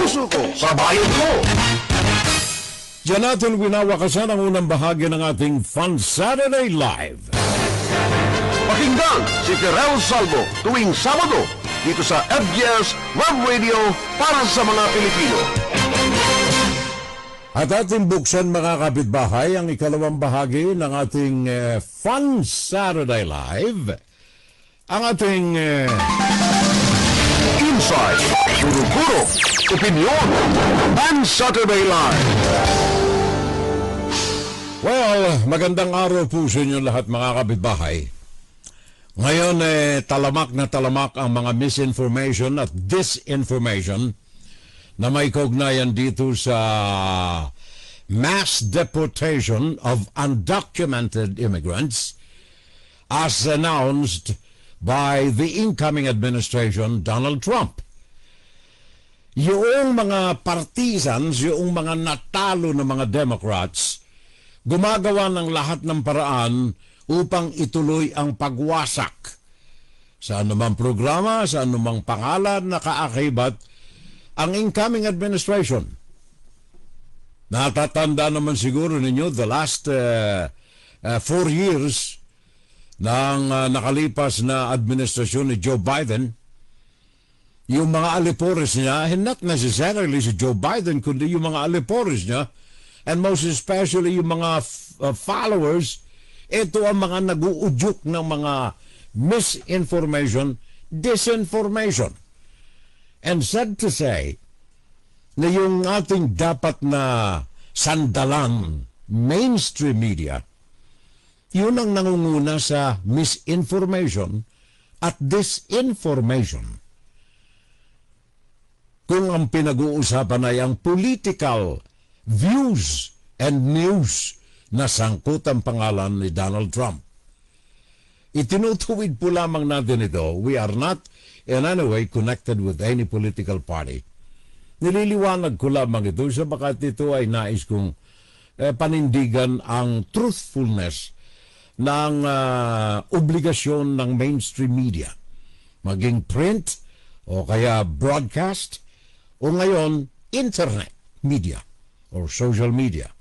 puso ko, sa bayan ko. Diyan natin winawakasan ang unang bahagi ng ating Fun Saturday Live. Pakinggan si Ferrell Salvo tuwing Sabado dito sa FGS Web Radio para sa mga Pilipino. At ating buksan mga kapitbahay ang ikalawang bahagi ng ating Fun Saturday Live. Ang ating Inside, Guro-Guro, Opinion, Fun Saturday Live. Well, magandang araw po sa inyo lahat mga kapitbahay. Ngayon talamak na talamak ang mga misinformation at disinformation na may kaugnayan dito sa mass deportation of undocumented immigrants as announced by the incoming administration, Donald Trump. Yung mga partisans, yung mga natalo ng mga Democrats, gumagawa ng lahat ng paraan upang ituloy ang pagwasak sa anumang programa, sa anumang pangalan na kaakibat ang incoming administration. Natatanda naman siguro ninyo the last 4 years ng nakalipas na administrasyon ni Joe Biden, yung mga alipores niya, and not necessarily si Joe Biden, kundi yung mga alipores niya, and most especially yung mga followers, ito ang mga nag-uudyok ng mga misinformation, disinformation. And sad to say, na yung ating dapat na sandalan, mainstream media, yun ang nangunguna sa misinformation at disinformation. Kung ang pinag-uusapan ay ang political views and news na sangkot ang pangalan ni Donald Trump. Itinutuwid po lamang natin ito. We are not in any way connected with any political party. Nililiwanag ko lamang ito sabagat ito ay nais kong panindigan ang truthfulness ng obligasyon ng mainstream media. Maging print o kaya broadcast o ngayon internet media or social media.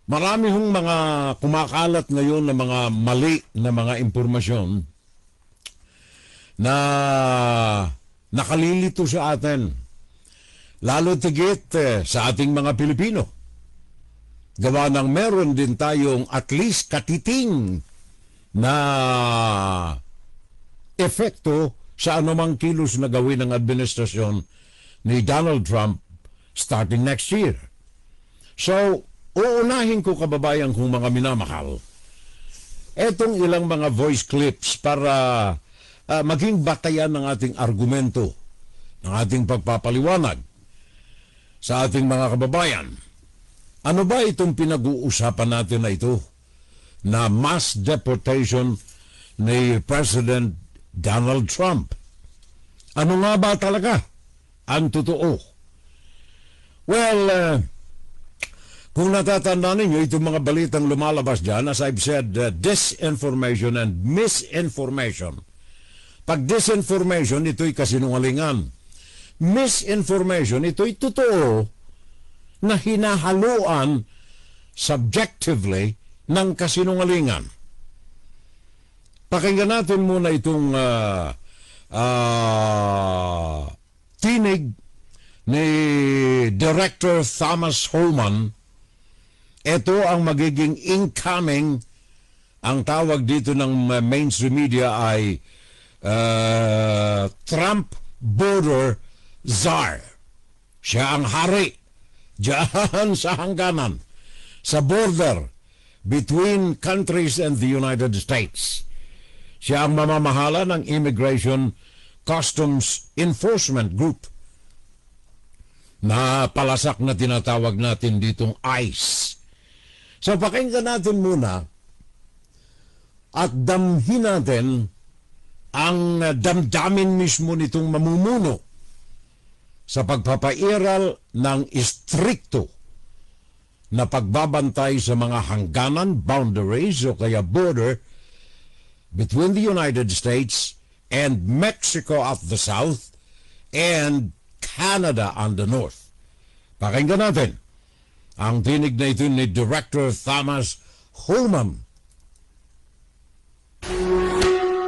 Marami hong mga kumakalat ngayon na mga mali na mga impormasyon na nakalilito sa atin. Lalo tigit sa ating mga Pilipino. Gawa ng meron din tayong at least katiting na epekto sa anumang kilos na gawin ng administrasyon ni Donald Trump starting next year. So, uunahin ko kababayan kong mga minamahal etong ilang mga voice clips para maging batayan ng ating argumento, ng ating pagpapaliwanag sa ating mga kababayan. Ano ba itong pinag-uusapan natin na ito na mass deportation ni President Donald Trump? Ano nga ba talaga ang totoo? Well, kung natatandaan ninyo, itong mga balitang lumalabas dyan, as I've said, disinformation and misinformation. Pag disinformation, ito'y kasinungalingan. Misinformation, ito'y totoo na hinahaluan subjectively ng kasinungalingan. Pakinggan natin muna itong tinig ni Director Thomas Homan. Ito ang magiging incoming, ang tawag dito ng mainstream media ay Trump Border Czar. Siya ang hari diyan sa hangganan, sa border between countries and the United States. Siya ang mamamahala ng Immigration Customs Enforcement Group na palasak na tinatawag natin ditong ICE. So pakinggan natin muna at damhin natin ang damdamin mismo nitong mamumuno sa pagpapairal ng istrikto na pagbabantay sa mga hangganan, boundaries o kaya border between the United States and Mexico at the south and Canada and the North. Pakinggan natin ang tinig na ito ni Director Thomas Homan.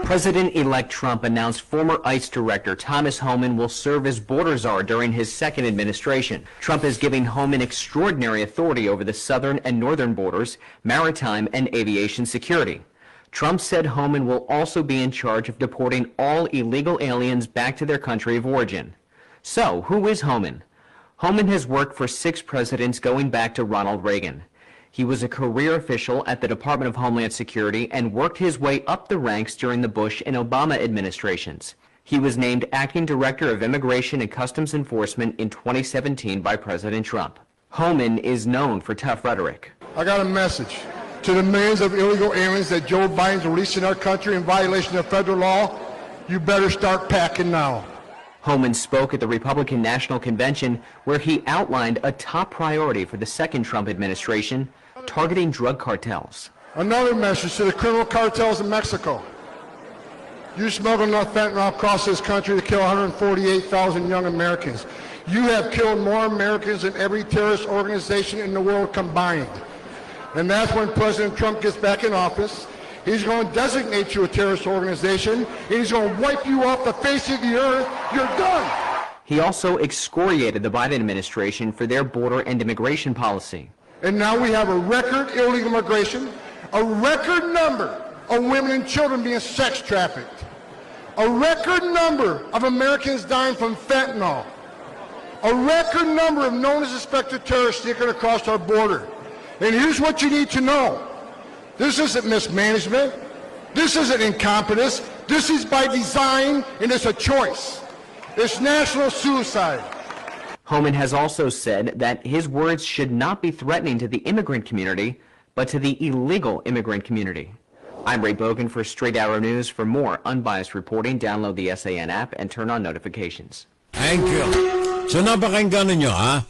President-elect Trump announced former ICE Director Thomas Homan will serve as border czar during his second administration. Trump is giving Homan extraordinary authority over the southern and northern borders, maritime and aviation security. Trump said Homan will also be in charge of deporting all illegal aliens back to their country of origin. So, who is Homan? Homan has worked for 6 presidents going back to Ronald Reagan. He was a career official at the Department of Homeland Security and worked his way up the ranks during the Bush and Obama administrations. He was named Acting Director of Immigration and Customs Enforcement in 2017 by President Trump. Homan is known for tough rhetoric. I got a message to the millions of illegal aliens that Joe Biden's releasing our country in violation of federal law. You better start packing now. Homan spoke at the Republican National Convention where he outlined a top priority for the second Trump administration, targeting drug cartels. Another message to the criminal cartels in Mexico. You smuggle enough fentanyl across this country to kill 148,000 young Americans. You have killed more Americans than every terrorist organization in the world combined. And that's when President Trump gets back in office. He's going to designate you a terrorist organization. He's going to wipe you off the face of the earth. You're done. He also excoriated the Biden administration for their border and immigration policy. And now we have a record illegal immigration, a record number of women and children being sex trafficked, a record number of Americans dying from fentanyl, a record number of known as suspected terrorists sneaking across our border. And here's what you need to know. This isn't mismanagement. This isn't incompetence. This is by design, and it's a choice. It's national suicide. Homan has also said that his words should not be threatening to the immigrant community, but to the illegal immigrant community. I'm Ray Bogan for Straight Arrow News. For more unbiased reporting, download the SAN app and turn on notifications. Thank you. So napakinggan ninyo ha,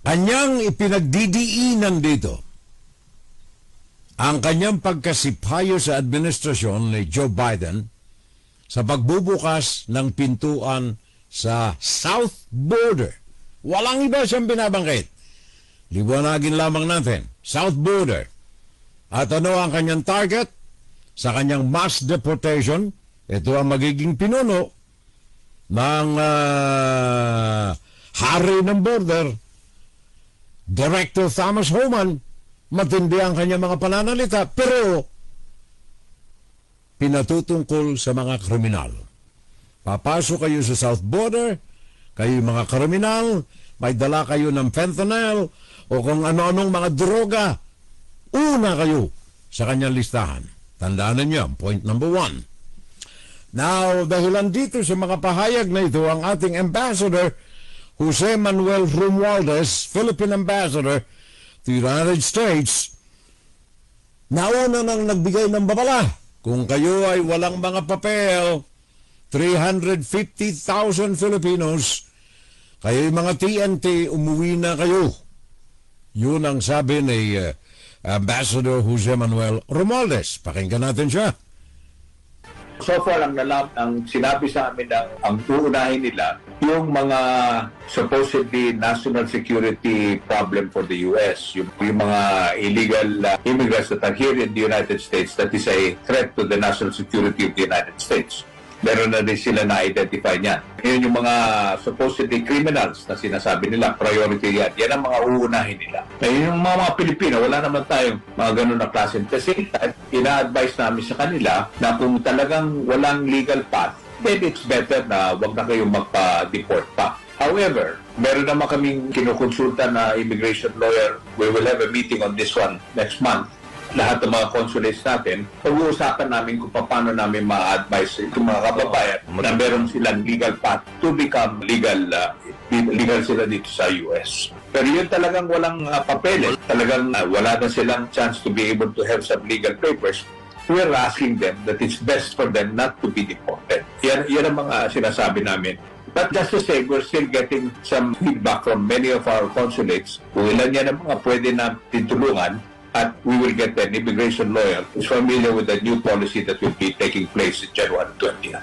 kanyang ipinagdidiinan dito ang kanyang pagkasipayo sa administrasyon ni Joe Biden sa pagbubukas ng pintuan sa South Border. Walang iba siyang binabanggit. Liwanagin lamang natin, South Border. At ano ang kanyang target? Sa kanyang mass deportation, ito ang magiging pinuno ng hari ng border, Director Thomas Homan. Matindi ang kanyang mga pananalita, pero pinatutungkol sa mga kriminal. Papasok kayo sa South Border, kayo mga kriminal, may dala kayo ng fentanyl o kung ano-anong mga droga, una kayo sa kanyang listahan. Tandaan ninyo, point number 1. Now, dahilan dito sa mga pahayag na ito, ang ating Ambassador, Jose Manuel Romualdez, Philippine Ambassador to the United States, nauna nang nagbigay ng babala. Kung kayo ay walang mga papel, 350,000 Filipinos, kayo'y mga TNT, umuwi na kayo. Yun ang sabi ni Ambassador Jose Manuel Romualdez. Pakinggan natin siya. So far, ang sinabi sa amin na ang uunahin nila, yung mga supposedly national security problem for the U.S., yung mga illegal immigrants that are here in the United States, that is a threat to the national security of the United States. Meron na rin sila na-identify niyan. Yun yung mga supposedly criminals na sinasabi nila, priority yan. Yan ang mga uunahin nila. Ngayon yung mga Pilipino, wala naman tayong mga ganun na klase. Kasi ina-advise namin sa kanila na kung talagang walang legal path, then it's better na wag na kayong magpa-deport pa. However, meron naman kaming kinukonsulta na immigration lawyer. We will have a meeting on this one next month. Lahat ng mga consulates natin, pag-uusapan namin kung paano namin ma-advise itong mga kababayan na meron silang legal path to become legal sila dito sa US. Pero yun talagang walang papeles, talagang wala na silang chance to be able to have some legal papers. We're asking them that it's best for them not to be deported. Yan ang mga sinasabi namin. But just to say, we're still getting some feedback from many of our consulates kung ilan yan ang mga pwede na titulungan. At we will get an immigration lawyer who's familiar with the new policy that will be taking place in January 20th.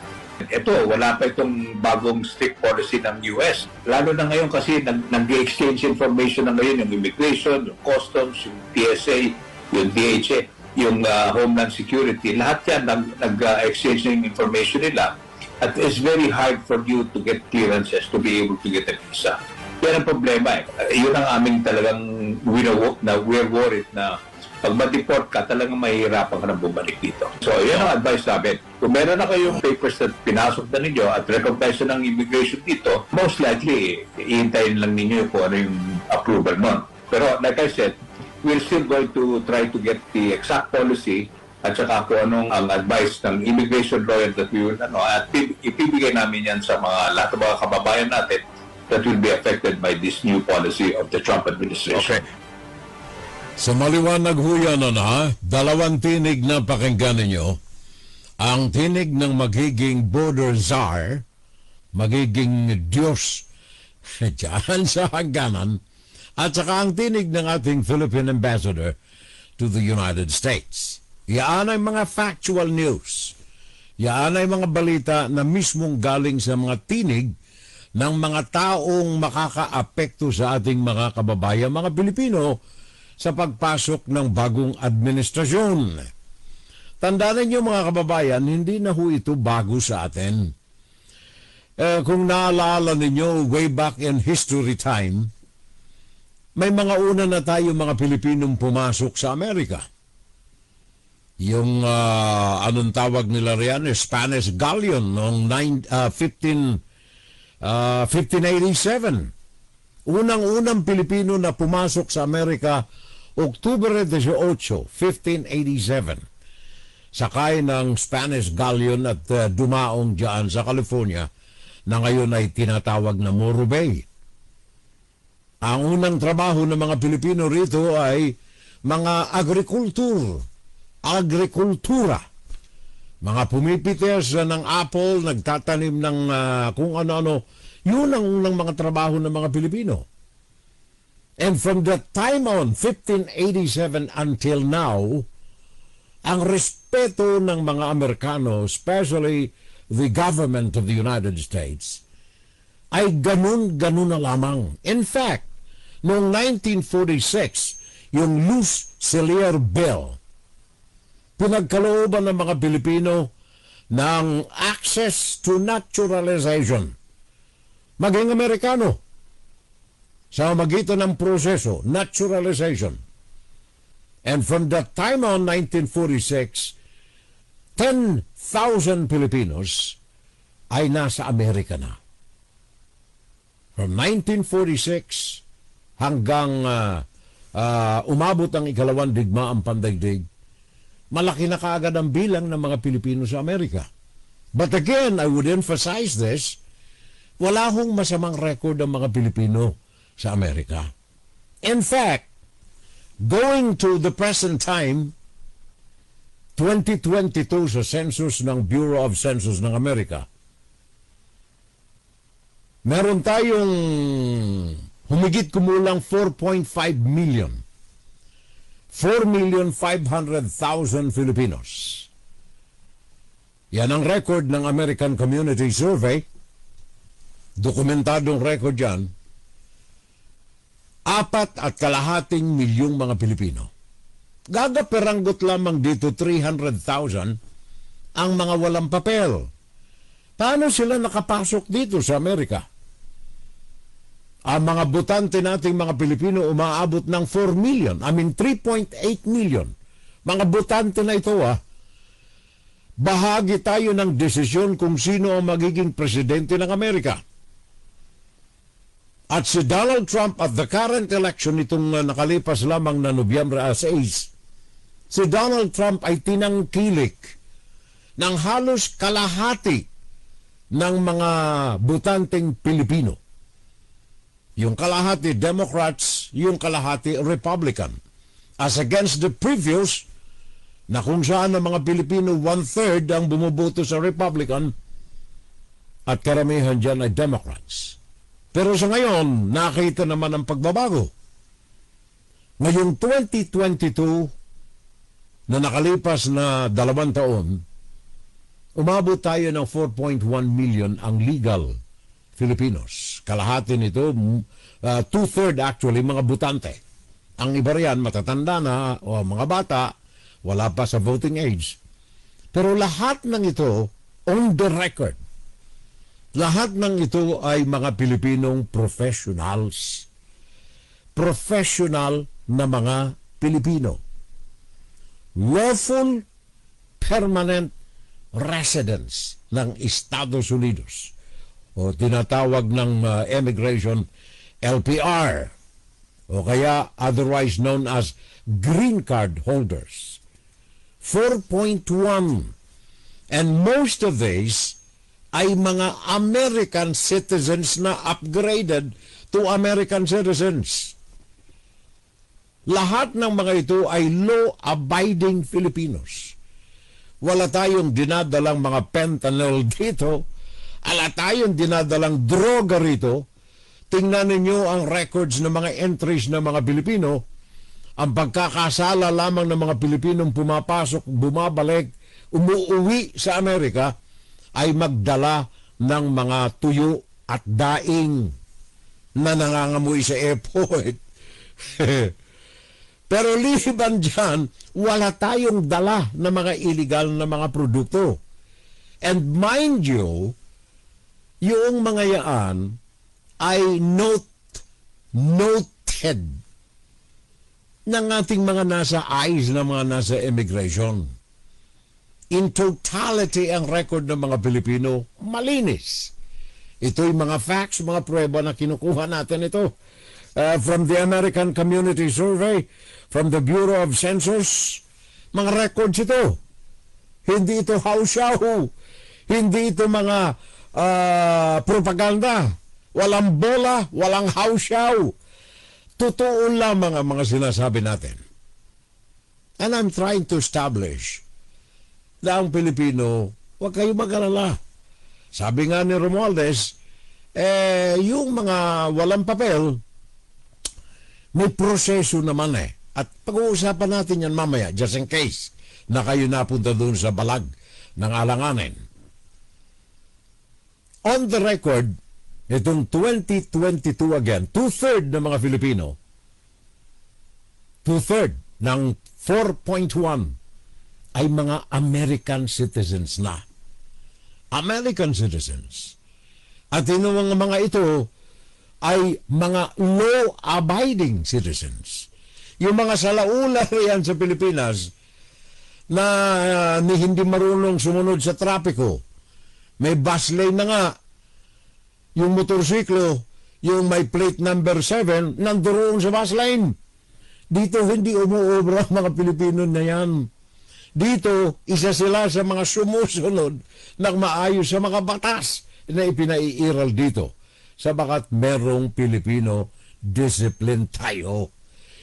Ito, wala pa itong bagong strict policy ng US. Lalo na ngayon kasi nag-exchange information na ngayon yung immigration, yung customs, yung TSA, yung DHA, yung Homeland Security. Lahat yan nag-exchange ng information nila. At it's very hard for you to get clearances to be able to get a visa. Yan ang problema eh. Yun ang aming talagang we're worried na pag ma-deport ka, talagang mahihirapan ka na bumalik dito. So, yan ang advice namin. Kung meron na kayong papers na pinasok na ninyo at recognize ng immigration dito, most likely, ihintayin lang ninyo kung ano yung approval nun. Pero, like I said, we're still going to try to get the exact policy at saka kung anong ang advice ng immigration lawyer that we will, at ipibigay namin yan sa lahat ng mga kababayan natin that will be affected by this new policy of the Trump administration. Okay. Sa maliwanag ho yan, dalawang tinig na pakinggan ninyo. Ang tinig ng magiging border czar, magiging Diyos dyan sa hangganan, at saka ang tinig ng ating Philippine Ambassador to the United States. Yan ay mga factual news. Yan ay mga balita na mismong galing sa mga tinig ng mga taong makakaapekto sa ating mga kababayan, mga Pilipino, sa pagpasok ng bagong administrasyon. Tandaan niyo mga kababayan, hindi na ho ito bago sa atin. Kung naalala ninyo, way back in history time, may mga una na tayo mga Pilipinong pumasok sa Amerika. Yung anong tawag nila riyan, Spanish Galleon noong 1587. Unang-unang Pilipino na pumasok sa Amerika, Oktubre 18, 1587. Sakay ng Spanish Galleon at dumaong dyan sa California na ngayon ay tinatawag na Morro Bay. Ang unang trabaho ng mga Pilipino rito ay mga agrikultura. Mga pumipites ng apple, nagtatanim ng kung ano-ano. Yun ang unang mga trabaho ng mga Pilipino. And from that time on, 1587 until now, ang respeto ng mga Amerikano, especially the government of the United States, ay ganun-ganun na lamang. In fact, noong 1946, yung Luce-Cellier Bill, pinagkalooban ng mga Pilipino ng access to naturalization. Maging Amerikano. Sa magitan ng proseso, naturalization. And from that time on, 1946, 10,000 Filipinos ay nasa Amerika na. From 1946 hanggang umabot ang ikalawang digmaang pandaigdig, malaki na kaagad ang bilang ng mga Pilipino sa Amerika. But again, I would emphasize this, wala hong masamang record ang mga Pilipino sa Amerika. In fact, going to the present time, 2022 sa census ng Bureau of Census ng Amerika, meron tayong humigit kumulang 4.5 million. 4,500,000 Filipinos. Yan ang record ng American Community Survey. Dokumentadong record yan. 4.5 milyong mga Pilipino. Gagaperanggot lamang dito 300,000 ang mga walang papel. Paano sila nakapasok dito sa Amerika? Ang mga botante nating mga Pilipino umaabot ng 4 million. 3.8 million. Mga botante na ito bahagi tayo ng desisyon kung sino ang magiging presidente ng Amerika. At si Donald Trump at the current election itong nakalipas lamang na Nobyembre 6, si Donald Trump ay tinangkilik ng halos kalahati ng mga botanteng Pilipino. Yung kalahati Democrats, yung kalahati Republican. As against the previous, na kung saan ang mga Pilipino 1/3 ang bumuboto sa Republican at karamihan dyan ay Democrats. Pero sa ngayon, nakita naman ang pagbabago. Ngayong 2022, na nakalipas na 2 taon, umabot tayo ng 4.1 million ang legal Filipinos. Kalahati nito, two-third actually, mga butante. Ang iba riyan, matatanda na, o mga bata, wala pa sa voting age. Pero lahat ng ito, on the record, lahat ng ito ay mga Pilipinong professionals. Professional na mga Pilipino. Lawful permanent residents ng Estados Unidos o tinatawag ng immigration LPR o kaya otherwise known as green card holders. 4.1, and most of these ay mga American citizens na upgraded to American citizens. Lahat ng mga ito ay law-abiding Filipinos. Wala tayong dinadalang mga fentanyl dito. Wala tayong dinadalang droga rito. Tingnan ninyo ang records ng mga entries ng mga Pilipino. Ang pagkakasala lamang ng mga Pilipinong pumapasok, bumabalik, umuuwi sa Amerika ay magdala ng mga tuyo at daing na nangangamoy sa airport. Pero liban dyan, wala tayong dala na mga illegal na mga produkto. And mind you, yung mga yaan ay noted ng ating mga nasa eyes na mga nasa immigration. In totality, ang record ng mga Pilipino, malinis. Ito'y mga facts, mga prueba na kinukuha natin ito. From the American Community Survey, from the Bureau of Census, mga records ito. Hindi ito hausyaw. Hindi ito mga propaganda. Walang bola, walang hausyaw. Totoo lamang ang mga sinasabi natin. And I'm trying to establish na ang Pilipino, huwag kayo mag-alala. Sabi nga ni Romualdez, yung mga walang papel, may proseso naman eh. At pag-uusapan natin yan mamaya, just in case na kayo napunta doon sa balag ng alanganin. On the record, itong 2022 again, two-third ng mga Filipino, two-third ng 4.1 ay mga American citizens na. American citizens. At yung mga ito ay mga law-abiding citizens. Yung mga salaula riyan sa Pilipinas na hindi marunong sumunod sa trapiko, may bus lane na nga, yung motorsiklo, yung may plate number 7, nandoon sa bus lane. Dito hindi umuobra ang mga Pilipino na yan. Dito, isa sila sa mga sumusunod ng maayos sa mga batas na ipinaiiral dito. Sabagat merong Pilipino, discipline tayo.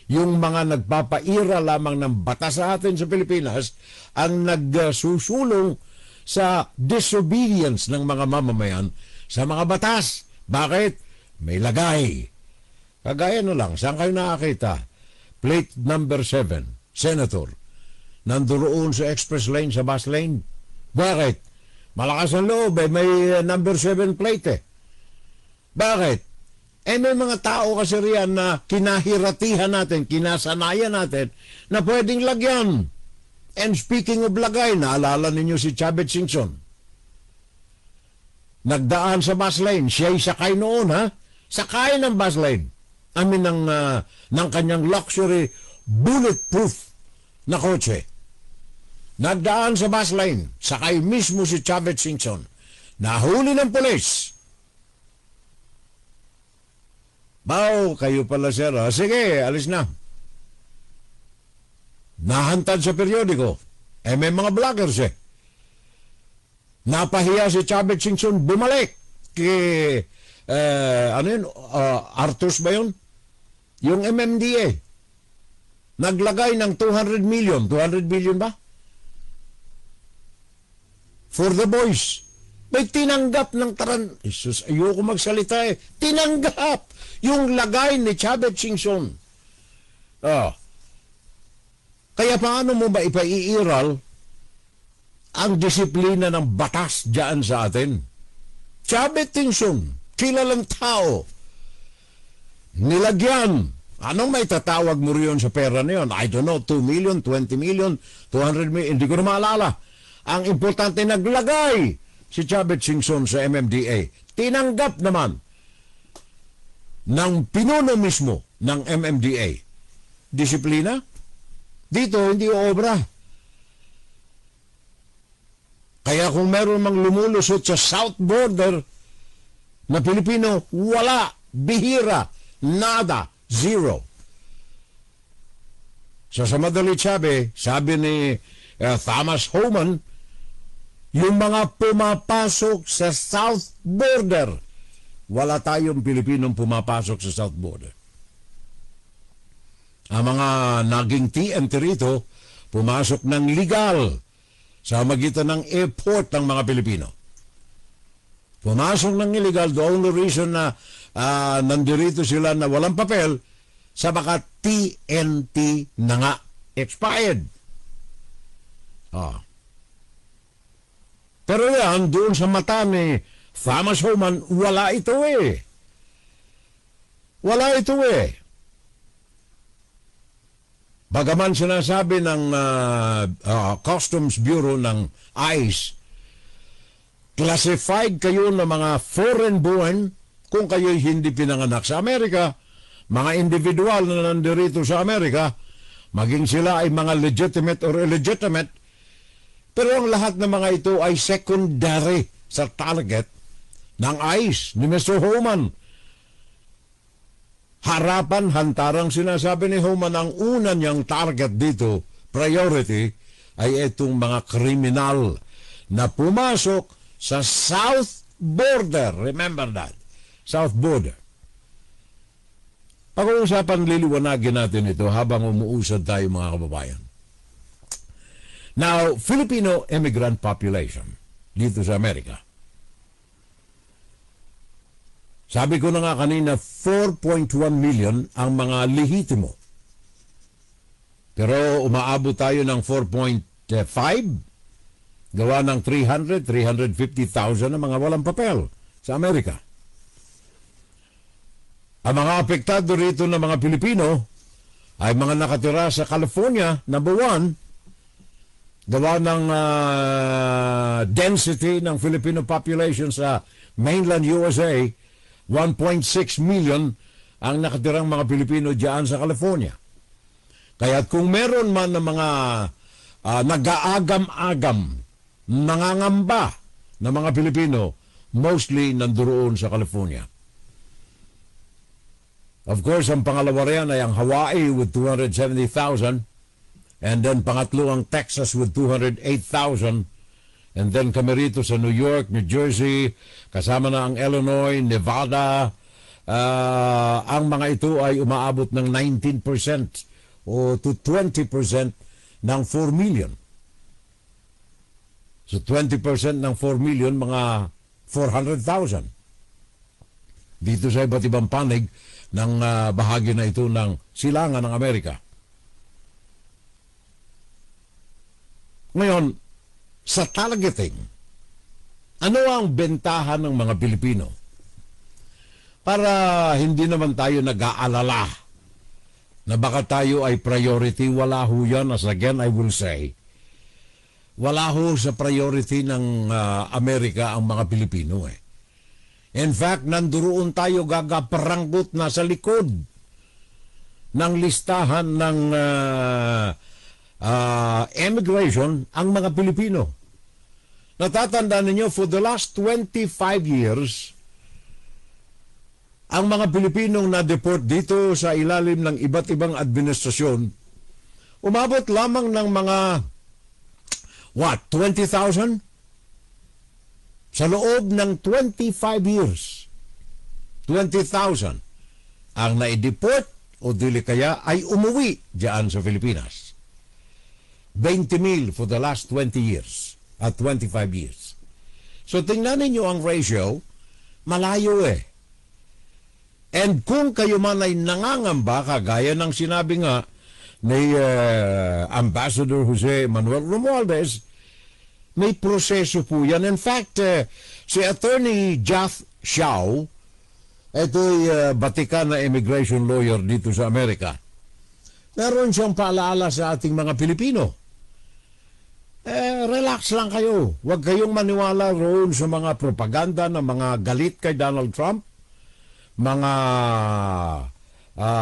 Yung mga nagpapaira lamang ng batas sa atin sa Pilipinas ang nagsusulong sa disobedience ng mga mamamayan sa mga batas. Bakit? May lagay. Kagaya na lang, saan kayo nakakita? Plate number 7, Senator. Nandoon sa express lane, sa bus lane. Bakit? Malakas ang loob may number 7 plate eh. Bakit? May mga tao kasi riyan na kinahiratihan natin, kinasanayan natin na pwedeng lagyan. And speaking of lagay, naalala ninyo si Chavez Singson. Nagdaan sa bus lane, siya'y sakay noon ha. Sakay ng bus lane. Ng kanyang luxury bulletproof na kotse. Nagdaan sa bus lane, sakay mismo si Chavez Singson. Nahuli ng pulis. Kayo pala sir. Sige, alis na. Nahantad sa periodiko. May mga vloggers eh. Napahiya si Chavez Singson, bumalik kay Artus ba yun? Yung MMDA. Naglagay ng 200 million. 200 billion ba? For the boys. May tinanggap ng Isus, ayoko magsalita eh. Tinanggap yung lagay ni Chavez Singson. Kaya paano mo ba ipaiiral ang disiplina ng batas diyan sa atin. Chavez Singson, kilalang tao, nilagyan. Anong may tatawag mo riyon sa pera na yun? I don't know, 2 million, 20 million, 200 million, hindi ko na maalala. Ang importante, naglagay si Chavez Singson sa MMDA. Tinanggap naman ng pinuno mismo ng MMDA. Disiplina? Dito, hindi obra. Kaya kung meron mang lumulusot sa south border na Pilipino, wala, bihira, nada, zero. So sa madali sabi ni Thomas Homan, yung mga pumapasok sa south border, wala tayong Pilipinong pumapasok sa south border. Ang mga naging TNT rito, pumasok ng legal sa magitan ng airport ng mga Pilipino. Pumasok ng illegal, the only reason na nandirito sila na walang papel, sa baka TNT na nga expired. Pero yan, doon sa mata ni Thomas Homan, wala ito eh. Wala ito eh. Bagaman sinasabi ng Customs Bureau ng ICE, classified kayo ng mga foreign born kung kayo'y hindi pinanganak sa Amerika, mga individual na nandirito sa Amerika, maging sila ay mga legitimate or illegitimate, pero ang lahat ng mga ito ay secondary sa target ng ICE ni Mr. Homan. Harapan, hantarang sinasabi ni Homan, ang una niyang target dito, priority, ay itong mga kriminal na pumasok sa south border. Remember that. South border. Pag-uusapan, liliwanagin natin ito habang umuusad tayo mga kababayan. Now, Filipino immigrant population dito sa Amerika. Sabi ko na nga kanina, 4.1 million ang mga lehitimo. Pero umaabot tayo ng 4.5, gawa ng 350,000 na mga walang papel sa Amerika. Ang mga apektado rito ng mga Pilipino ay mga nakatira sa California, number 1, gawa ng density ng Filipino population sa mainland USA, 1.6 million ang nakatirang mga Pilipino diyan sa California. Kaya kung meron man ng mga nag-aagam-agam, nangangamba na mga Pilipino, mostly nandoon sa California. Of course, ang pangalawa riyan ay ang Hawaii with 270,000, and then pangatlo ang Texas with 208,000, and then kami rito sa New York, New Jersey, kasama na ang Illinois, Nevada. Ang mga ito ay umaabot ng 19% o to 20% ng 4 million. So 20% ng 4 million, mga 400,000. Dito sa iba't ibang panig ng bahagi na ito ng silangan ng Amerika. Ngayon, sa targeting, ano ang bentahan ng mga Pilipino? Para hindi naman tayo nag-aalala na baka tayo ay priority, wala ho yan. As again, I will say, wala ho sa priority ng Amerika ang mga Pilipino eh. In fact, nanduroon tayo gagaparanggot na sa likod ng listahan ng immigration ang mga Pilipino. Natatandaan ninyo, for the last 25 years, ang mga Pilipinong na-deport dito sa ilalim ng iba't ibang administrasyon, umabot lamang ng mga 20,000? Sa loob ng 25 years, 20,000 ang na-deport o dili kaya ay umuwi diyan sa Pilipinas. 20,000 for the last 20 years at 25 years. So tingnan ninyo ang ratio, malayo eh. And kung kayo man ay nangangamba, kagaya ng sinabi nga ni Ambassador Jose Manuel Romualdez, May proseso po yan. In fact, si Attorney Jeff Xiao, ito'y Batikan na immigration lawyer dito sa Amerika. Meron siyang paalaala sa ating mga Pilipino. Relax lang kayo. Huwag kayong maniwala roon sa mga propaganda ng mga galit kay Donald Trump, mga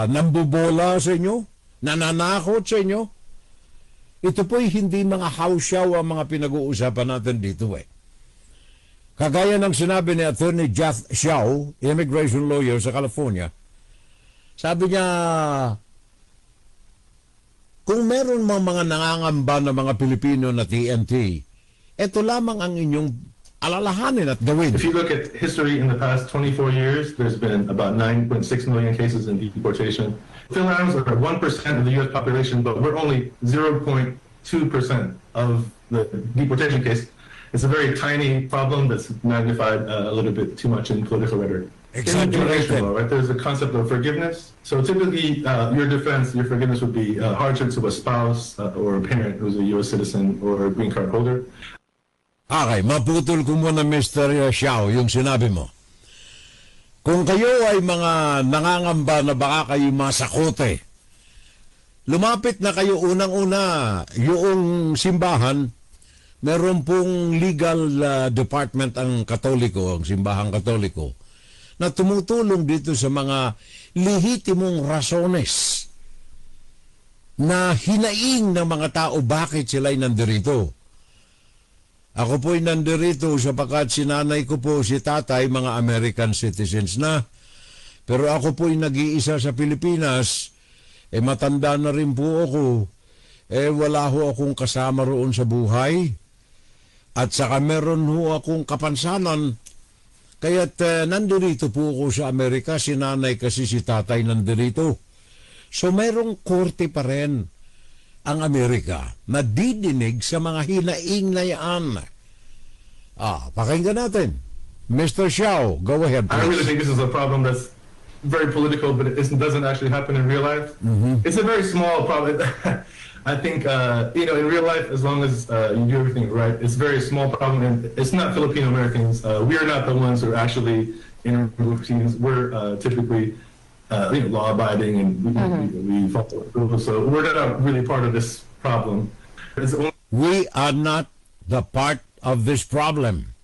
nambubola sa inyo, nananakot sa inyo. Ito po'y hindi mga house show ang mga pinag-uusapan natin dito Kagaya ng sinabi ni Attorney Jeff Xiao, immigration lawyer sa California, sabi niya, kung meron mga nangangamba na mga Pilipino na TNT, ito lamang ang inyong alalahanin at gawin. If you look at history in the past 24 years, there's been about 9.6 million cases in deportation. Filipinos are 1% of the U.S. population, but we're only 0.2% of the deportation case. It's a very tiny problem that's magnified a little bit too much in political rhetoric. Exaggerated. In immigration law, right, there's a concept of forgiveness. So typically, your defense, your forgiveness would be hardship to a spouse or a parent who's a U.S. citizen or a green card holder. Okay, maputol ko muna Mr. Xiao yung sinabi mo. Kung kayo ay mga nangangamba na baka kayo masakote, lumapit na kayo unang-una yung simbahan. Meron pong legal department ang Katoliko, ang simbahang Katoliko, na tumutulong dito sa mga lehitimong rasones na hinaing ng mga tao bakit sila'y nandirito. Ako po'y nandirito sapagkat sinanay ko po si tatay, mga American citizens na. Pero ako po'y nag-iisa sa Pilipinas. Matanda na rin po ako. Wala ho akong kasama roon sa buhay. At saka meron ho akong kapansanan. Kaya't nandirito po ako sa Amerika. Sinanay kasi si tatay nandirito. So merong korte pa rin ang Amerika na didinig sa mga hinaing na yan. Pakinggan natin. Mr. Xiao, go ahead, please. I really think this is a problem that's very political, but it doesn't actually happen in real life. It's a very small problem. I think, in real life, as long as you do everything right, it's a very small problem. And it's not Filipino Americans. We are not the ones who are actually in proceedings. We're typically law-abiding and we follow the rules. So we're not really part of this problem. We are not the part of this problem.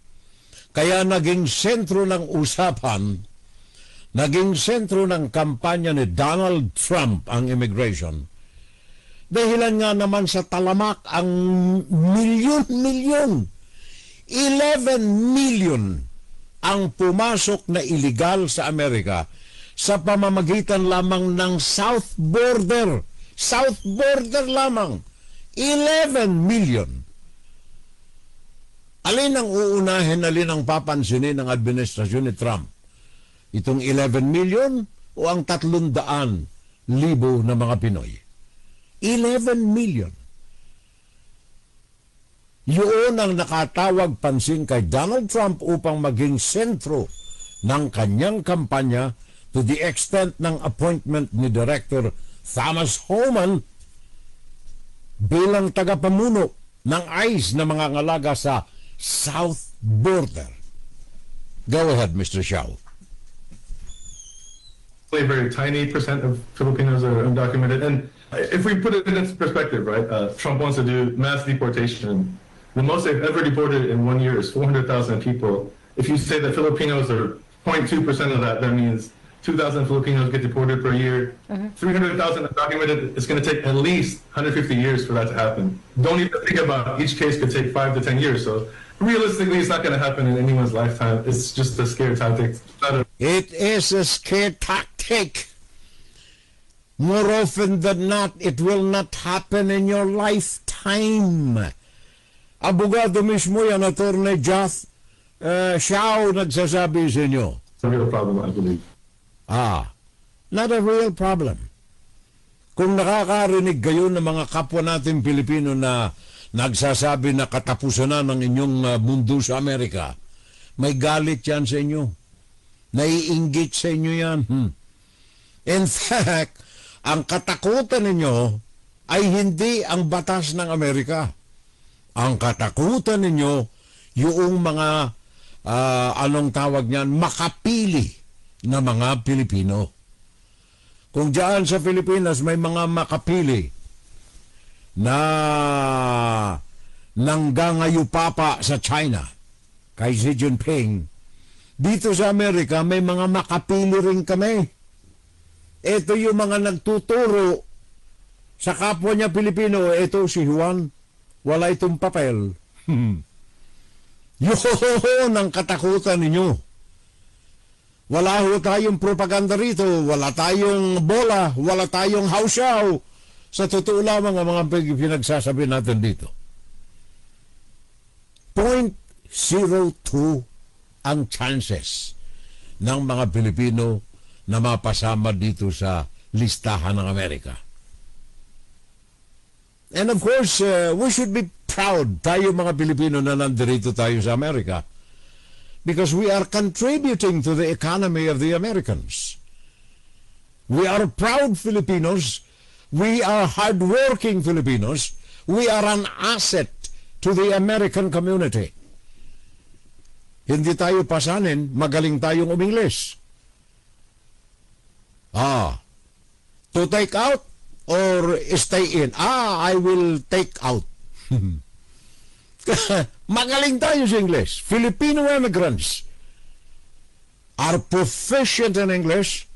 Kaya naging sentro ng usapan, naging sentro ng kampanya ni Donald Trump ang immigration. Dahilan nga naman sa talamak ang milyon-milyon, 11 million ang pumasok na illegal sa Amerika sa pamamagitan lamang ng South Border. South Border lamang. 11 million. Alin ang uunahin, alin ang papansinin ng administrasyon ni Trump? Itong 11 million o ang 300,000 na mga Pinoy? 11 million. Yun ang nakatawag pansin kay Donald Trump upang maging sentro ng kanyang kampanya to the extent ng appointment ni Director Thomas Homan bilang tagapamuno ng ICE na mga ngalaga sa South Border. Go ahead, Mr. Xiao. A very tiny percent of Filipinos are undocumented. And if we put it in perspective, right, Trump wants to do mass deportation. The most they've ever deported in 1 year is 400,000 people. If you say that Filipinos are 0.2% of that, that means 2,000 Filipinos get deported per year. 300,000 undocumented, it's going to take at least 150 years for that to happen. Don't even think about each case could take 5 to 10 years. So realistically, it's not going to happen in anyone's lifetime. It's just a scare tactic. It is a scare tactic. More often than not, it will not happen in your lifetime. Abogado mismo yan, Attorney Jeff Xiao, nagsasabi sa inyo. It's a real problem, I believe. Not a real problem. Kung nakakarinig kayo ng mga kapwa natin Pilipino na nagsasabi na katapusan na ng inyong mundo sa Amerika, may galit yan sa inyo. Naiinggit sa inyo yan. In fact, ang katakutan ninyo ay hindi ang batas ng Amerika. Ang katakutan ninyo, yung mga, anong tawag niyan, makapili na mga Pilipino. Kung diyan sa Pilipinas may mga makapili na nanggangayupapa sa China, kay Xi Jinping, dito sa Amerika may mga makapili rin kami. Ito yung mga nagtuturo sa kapwa niya Pilipino. Ito si Juan, wala itong papel. Yun ang katakutan ninyo. Wala ho tayong propaganda rito, wala tayong bola, wala tayong hausyaw. Sa totoo lamang ang mga pinagsasabi natin dito. 0.02 ang chances ng mga Pilipino na mapasama dito sa listahan ng Amerika. And of course, we should be proud, tayo mga Pilipino na nandito tayo sa Amerika, because we are contributing to the economy of the Americans. We are proud Filipinos. We are hardworking Filipinos. We are an asset to the American community. Hindi tayo pasanin, magaling tayong umingles. To take out or stay in? I will take out. Magaling tayo sa English. Filipino immigrants are proficient in English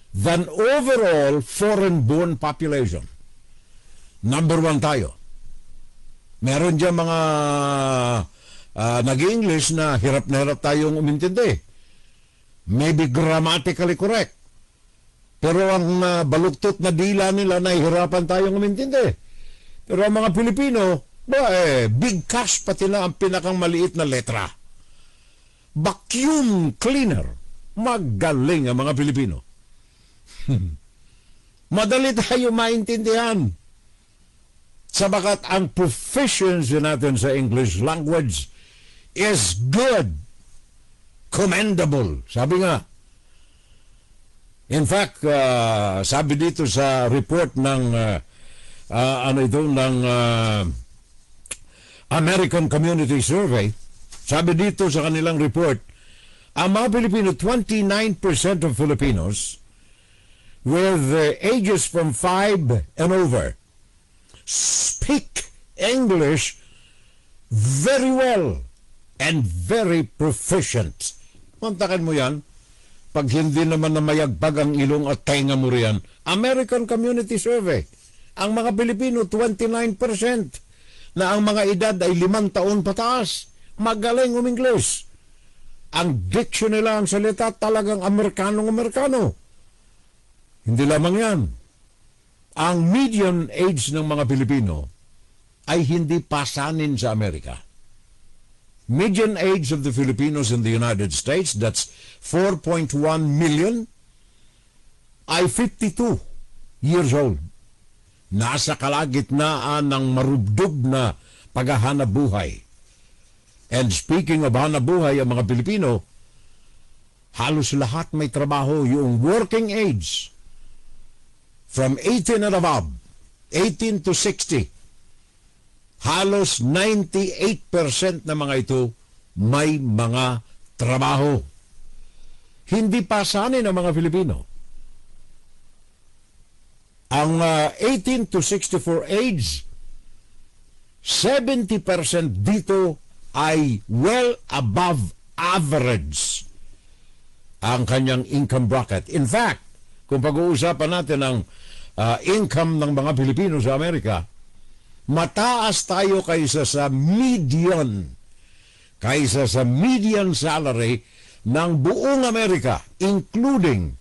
than overall foreign-born population. Number 1 tayo. Meron dyan mga nag-English na hirap tayong umintindi. Maybe grammatically correct. Pero ang baluktot na dila nila, nahihirapan tayong umintindi. Pero ang mga Pilipino, big cash pati na ang pinakang maliit na letra. Vacuum cleaner. Magaling ang mga Pilipino. Madali tayo maintindihan. Sabagat ang proficiency natin sa English language is good. Commendable. Sabi nga. In fact, sabi dito sa report ng ng American Community Survey, sabi dito sa kanilang report, ang mga Pilipino, 29% of Filipinos with ages from 5 and over speak English very well and very proficient. Mantakan mo yan, pag hindi naman na mayagpag ang ilong at tainga mo riyan. American Community Survey, ang mga Pilipino, 29%, na ang mga edad ay 5 taon pataas. Magaling umingles. Ang diction nila, ang salita, talagang Amerikanong-Amerikano. Hindi lamang yan. Ang median age ng mga Pilipino ay hindi pasanin sa Amerika. Median age of the Filipinos in the United States, that's 4.1 million, ay 52 years old. Nasa kalagitnaan ng marubdob na paghahanap buhay. And speaking of hanap buhay, ang mga Pilipino, halos lahat may trabaho. Yung working age, from 18 and above, 18 to 60, halos 98% na mga ito may mga trabaho. Hindi pasanin ang mga Pilipino. Ang 18 to 64 age, 70% dito ay well above average ang kanyang income bracket. In fact, kung pag-uusapan natin ang income ng mga Pilipino sa Amerika, mataas tayo kaysa sa median salary ng buong Amerika, including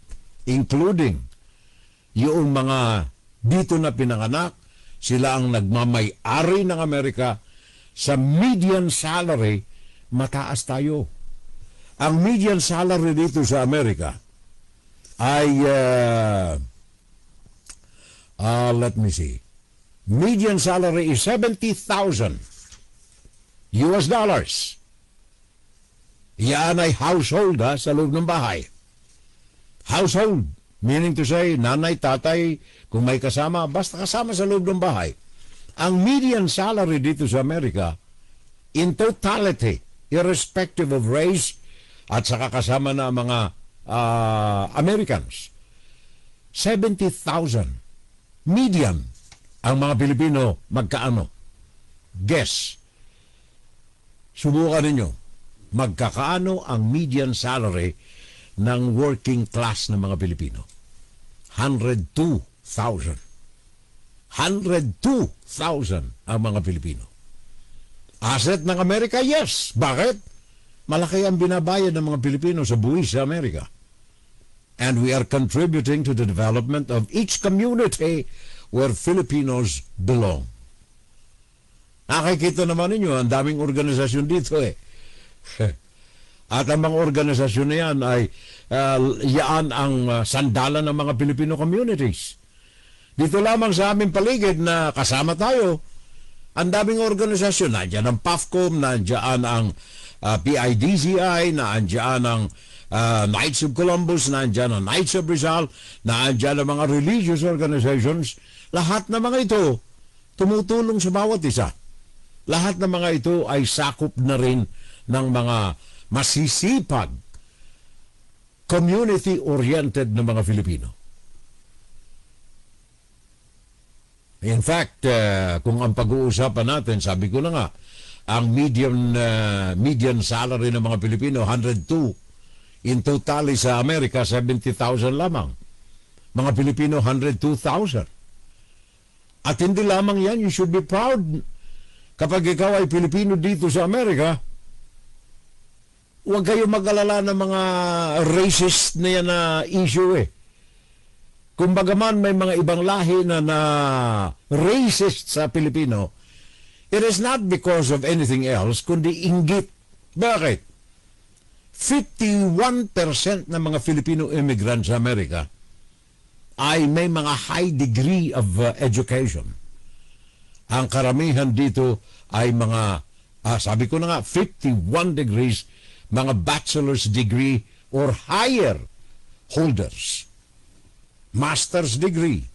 yung mga dito na pinanganak, sila ang nagmamay-ari ng Amerika. Sa median salary, mataas tayo. Ang median salary dito sa Amerika ay, let me see, median salary is $70,000 US dollars. Yan ay household sa loob ng bahay. Household, meaning to say, nanay, tatay, kung may kasama, basta kasama sa loob ng bahay. Ang median salary dito sa Amerika in totality, irrespective of race, at saka kasama na mga Americans. 70,000 median ang mga Pilipino magkaano? Guess. Subukan ninyo. Magkakaano ang median salary ng working class ng mga Pilipino? 102,000. 102,000 ang mga Pilipino. Asset ng Amerika? Yes. Bakit? Malaki ang binabayad ng mga Pilipino sa buwis sa Amerika. And we are contributing to the development of each community where Filipinos belong. Nakikita naman ninyo, ang daming organisasyon dito eh. At ang mga organisasyon na yan ay yaan ang sandalan ng mga Filipino communities. Dito lamang sa aming paligid na kasama tayo, ang daming organisasyon. Nandiyan ang PAFCOM, nandiyan ang PIDCI, nandiyan ang Knights of Columbus, nandiyan ang Knights of Rizal, nandiyan ang mga religious organizations. Lahat ng mga ito tumutulong sa bawat isa. Lahat ng mga ito ay sakop na rin ng mga masisipag, community-oriented na mga Filipino. In fact, kung ang pag-uusapan natin, sabi ko na nga, ang median salary ng mga Pilipino, 102. In total sa Amerika, 70,000 lamang. Mga Pilipino, 102,000. At hindi lamang yan, you should be proud. Kapag ikaw ay Pilipino dito sa Amerika, huwag kayo mag-alala ng mga racist na yan na issue eh. Kung bagaman may mga ibang lahi na racist sa Pilipino, it is not because of anything else, kundi inggit. Bakit? 51% ng mga Filipino immigrants sa Amerika ay may mga high degree of education. Ang karamihan dito ay mga, sabi ko na nga, 51 degrees, mga bachelor's degree or higher holders. Master's degree,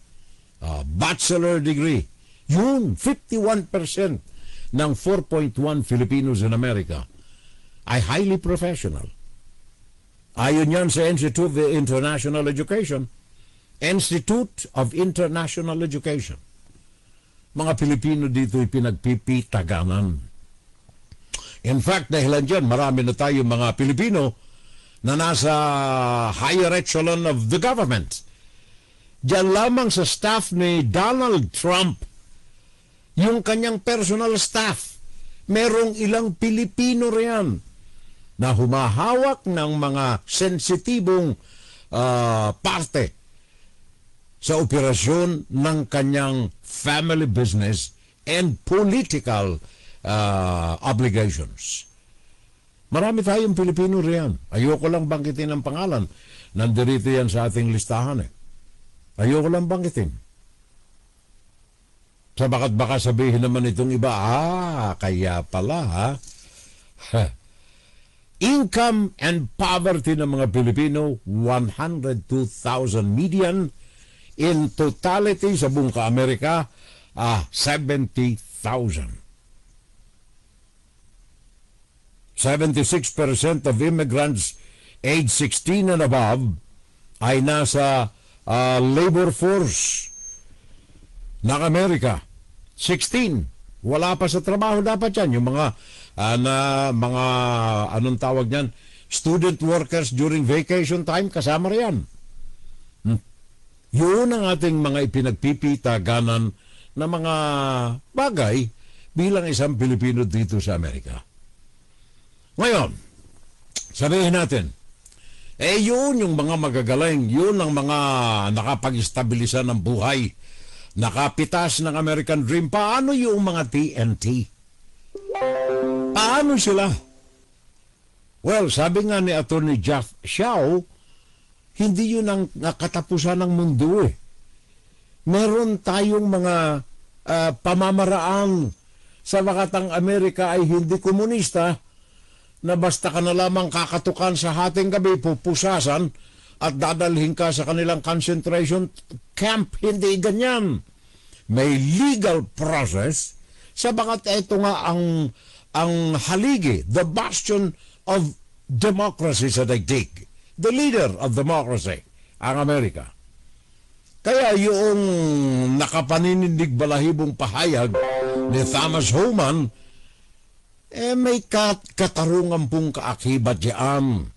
bachelor degree. Yun, 51% ng 4.1 Filipinos in America ay highly professional. Ayon yan sa Institute of International Education. Institute of International Education. Mga Pilipino dito ay pinagpipitaganan. In fact, dahilan dyan, marami na tayo mga Pilipino na nasa higher echelon of the government. Diyan lamang sa staff ni Donald Trump, yung kanyang personal staff, merong ilang Pilipino riyan na humahawak ng mga sensitibong parte sa operasyon ng kanyang family business and political obligations. Marami tayong Pilipino riyan. Ayoko lang banggitin ang pangalan. Nandirito yan sa ating listahan eh. Ayoko lang banggitin. Sa baka sabihin naman itong iba, kaya pala ha. Income and poverty ng mga Pilipino, 102,000 median. In totality sa buong Amerika, 70,000. 76% of immigrants age 16 and above ay nasa labor force ng Amerika. 16. Wala pa sa trabaho dapat yan. Yung mga, anong tawag niyan? Student workers during vacation time, kasama riyan. Yun ang ating mga ipinagpipitaganan na mga bagay bilang isang Pilipino dito sa Amerika. Ngayon, sabihin natin, yun yung mga magagaling, yun ang mga nakapag-istabilisa ng buhay, nakapitas ng American Dream. Paano yung mga TNT? Paano sila? Well, sabi nga ni Attorney Jeff Xiao, hindi yun ang katapusan ng mundo eh. Meron tayong mga pamamaraan sa bakatang Amerika ay hindi komunista na basta ka na lamang kakatukan sa hating gabi, pupusasan at dadalhin ka sa kanilang concentration camp. Hindi ganyan. May legal process sa bakat ito nga ang ang haligi, the bastion of democracy sa daigdig, the leader of democracy, ang Amerika. Kaya yung nakapaninindig balahibong pahayag ni Thomas Homan, may katarungan pong kaakibat diyan.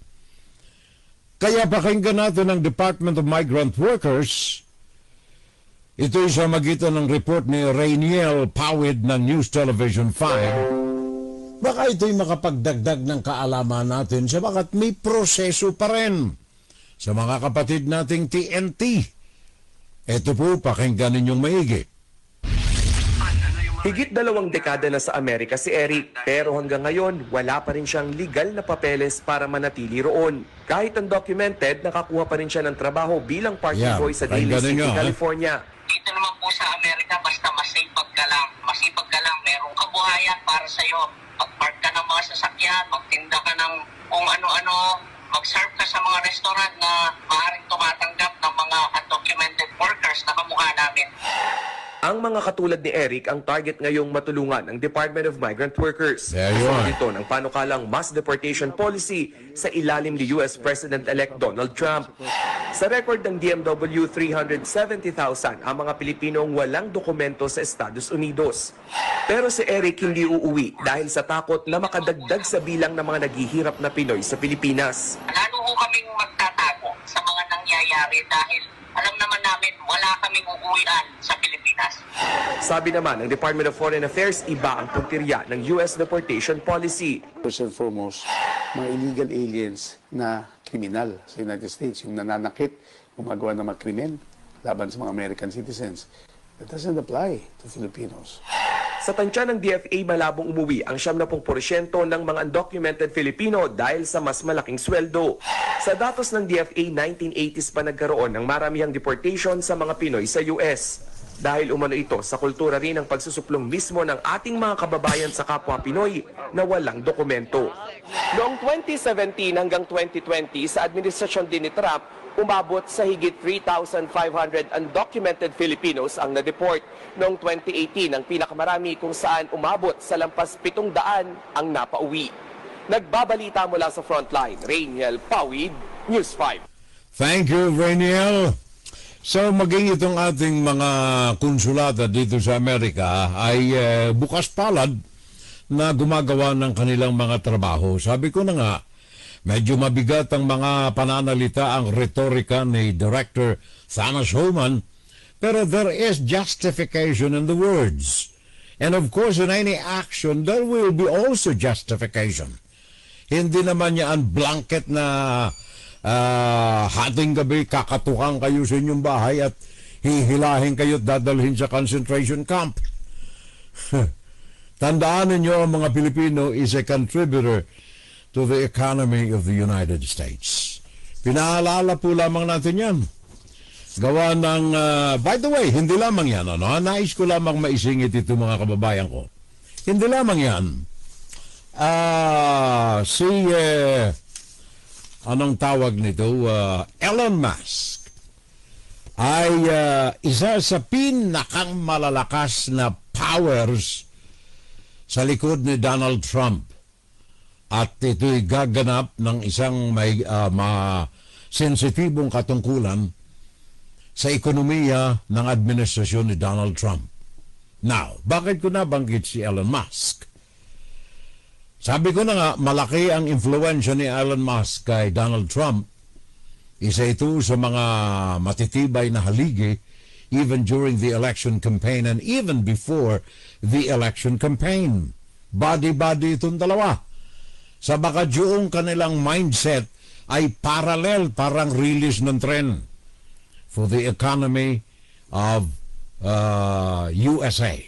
Kaya pakinggan natin ang Department of Migrant Workers. Ito'y sa magitan ng report ni Rainiel Pawid ng News Television 5. Baka ito'y makapagdagdag ng kaalaman natin sabagat may proseso pa rin sa mga kapatid nating TNT. Ito po, pakinggan ninyong maigi. Higit 2 dekada na sa Amerika si Eric, pero hanggang ngayon wala pa rin siyang legal na papeles para manatili roon. Kahit undocumented, nakakuha pa rin siya ng trabaho bilang parking boy sa Daly City, California. Dito naman po sa Amerika, basta masipag ka lang, merong kabuhayan para sa'yo. Pag-park ka ng mga sasakyan, magtinda ka ng kung ano-ano, mag-serve ka sa mga restaurant na maaaring tumatanggap ng mga undocumented workers na kamukha namin. Ang mga katulad ni Eric ang target ngayong matulungan ng Department of Migrant Workers. Kasama dito ng panukalang mass deportation policy sa ilalim ni US President-elect Donald Trump. Sa record ng DMW, 370,000 ang mga Pilipinong walang dokumento sa Estados Unidos. Pero si Eric hindi uuwi dahil sa takot na makadagdag sa bilang ng mga naghihirap na Pinoy sa Pilipinas. Lalo ko kaming magtatago sa mga nangyayari dahil alam naman namin wala kaming uuwian sa Pilipinas. Sabi naman ng Department of Foreign Affairs, iba ang puntirya ng US deportation policy. First and foremost, mga illegal aliens na kriminal sa United States, yung nananakit, gumagawa ng mga krimen laban sa mga American citizens. That doesn't apply to Filipinos. Sa tansya ng DFA, malabong umuwi ang 70% ng mga undocumented Filipino dahil sa mas malaking sweldo. Sa datos ng DFA, 1980s pa nagkaroon ng maramihang deportation sa mga Pinoy sa US. Dahil umano ito sa kultura rin ng pagsusuplong mismo ng ating mga kababayan sa kapwa Pinoy na walang dokumento. Noong 2017 hanggang 2020, sa administrasyon din ni Trump, umabot sa higit 3,500 undocumented Filipinos ang na-deport. Noong 2018, ang pinakamarami kung saan umabot sa lampas 700 ang napauwi. Nagbabalita mula sa Frontline, Rainiel Pawid, News 5. Thank you, Rainiel. So maging itong ating mga konsulata dito sa Amerika ay bukas palad na gumagawa ng kanilang mga trabaho. Sabi ko na nga, medyo mabigat ang mga pananalita, ang retorika ni Director Thomas Homan, pero there is justification in the words. And of course, in any action, there will be also justification. Hindi naman yan blanket na hating gabi kakatukan kayo sa inyong bahay at hihilahin kayo at dadalhin sa concentration camp. Tandaan ninyo, ang mga Pilipino is a contributor to the economy of the United States. Pinaalala po lamang natin yan. Gawa ng, by the way, hindi lamang yan. Nais ko lamang maisingit ito mga kababayan ko. Hindi lamang yan. Anong tawag nito? Elon Musk ay isa sa pinakang malalakas na powers sa likod ni Donald Trump. At ito'y gaganap ng isang may sensitibong katungkulan sa ekonomiya ng administrasyon ni Donald Trump. Now, bakit ko nabanggit si Elon Musk? Sabi ko na nga, malaki ang influensya ni Elon Musk kay Donald Trump. Isa ito sa mga matitibay na haligi even during the election campaign and even before the election campaign. Body-body itong dalawa. Sa baka yung kanilang mindset ay parallel, parang release ng tren for the economy of USA.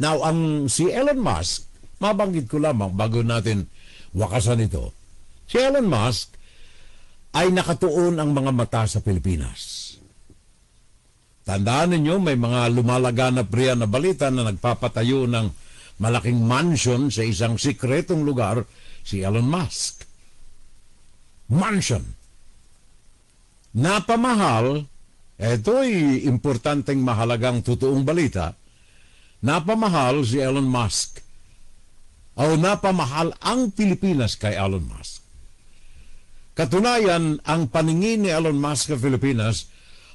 Now, ang si Elon Musk, mabanggit ko lamang bago natin wakasan ito. Si Elon Musk ay nakatuon ang mga mata sa Pilipinas. Tandaan ninyo, may mga lumalaganap riyan na balita na nagpapatayo ng malaking mansion sa isang sikretong lugar, si Elon Musk. Mansion. Napamahal, ito'y importanteng mahalagang totoong balita, napamahal si Elon Musk o napamahal ang Pilipinas kay Elon Musk. Katunayan, ang paningin ni Elon Musk sa Pilipinas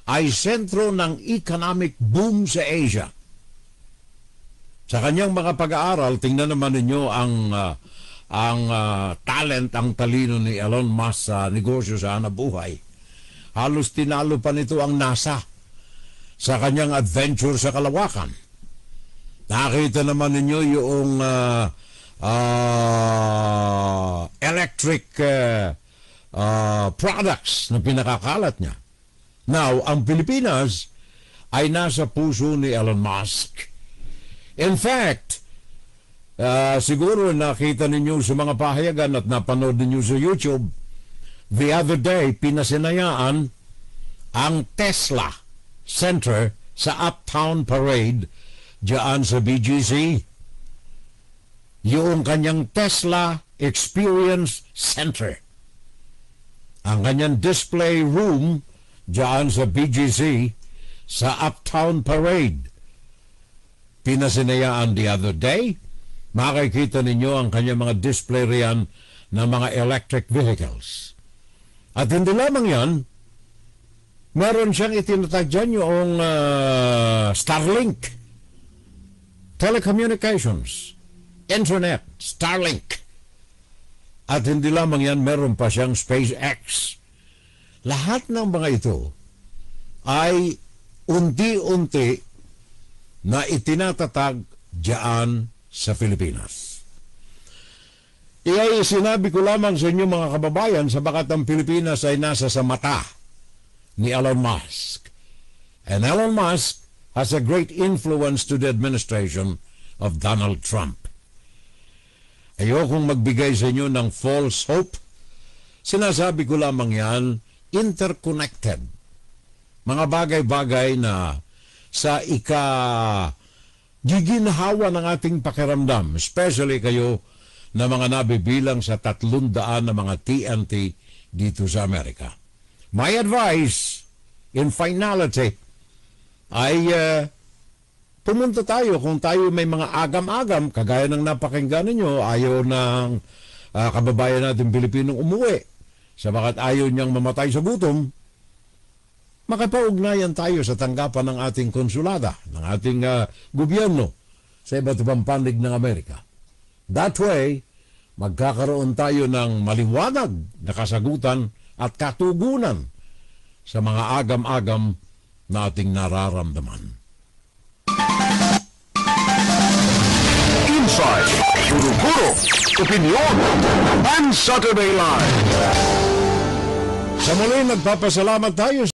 ay sentro ng economic boom sa Asia. Sa kanyang mga pag-aaral, tingnan naman ninyo ang talent, ang talino ni Elon Musk sa negosyo sa hanapbuhay. Halos tinalo pa nito ang NASA sa kanyang adventure sa kalawakan. Nakita naman ninyo yung electric products na pinakakalat niya. Now, ang Pilipinas ay nasa puso ni Elon Musk. In fact, siguro nakita ninyo sa mga pahayagan at napanood ninyo sa YouTube, the other day, pinasinayaan ang Tesla Center sa Uptown Parade diyan sa BGC. Yung kanyang Tesla Experience Center. Ang kanyang display room diyan sa BGC sa Uptown Parade. Pinasinayaan the other day. Makikita ninyo ang kanyang mga display riyan ng mga electric vehicles. At hindi lamang yan, meron siyang itinatag dyan yung Starlink. Telecommunications. Internet. Starlink. At hindi lamang yan, meron pa siyang SpaceX. Lahat ng mga ito ay unti-unti na itinatatag diyan sa Pilipinas. Iyay sinabi ko lamang sa inyo mga kababayan sabagat ang Pilipinas ay nasa sa mata ni Elon Musk. And Elon Musk has a great influence to the administration of Donald Trump. Ayokong magbigay sa inyo ng false hope. Sinasabi ko lamang yan, interconnected. Mga bagay-bagay na sa giginhawa ng ating pakiramdam, especially kayo na mga nabibilang sa 300 na mga TNT dito sa Amerika. My advice, in finality, ay pumunta tayo kung tayo may mga agam-agam, kagaya ng napakinggan ninyo, ayaw ng kababayan natin Pilipinong umuwi, sabagat ayaw niyang mamatay sa gutom, makapaugnayan tayo sa tanggapan ng ating konsulada, ng ating gobyerno sa iba't ibang panig ng Amerika. That way, magkakaroon tayo ng maliwanag na kasagutan at katugunan sa mga agam-agam na ating nararamdaman. Inside, Guro-Guro, Opinion, and Saturday Live. Sa muli, nagpapasalamat tayo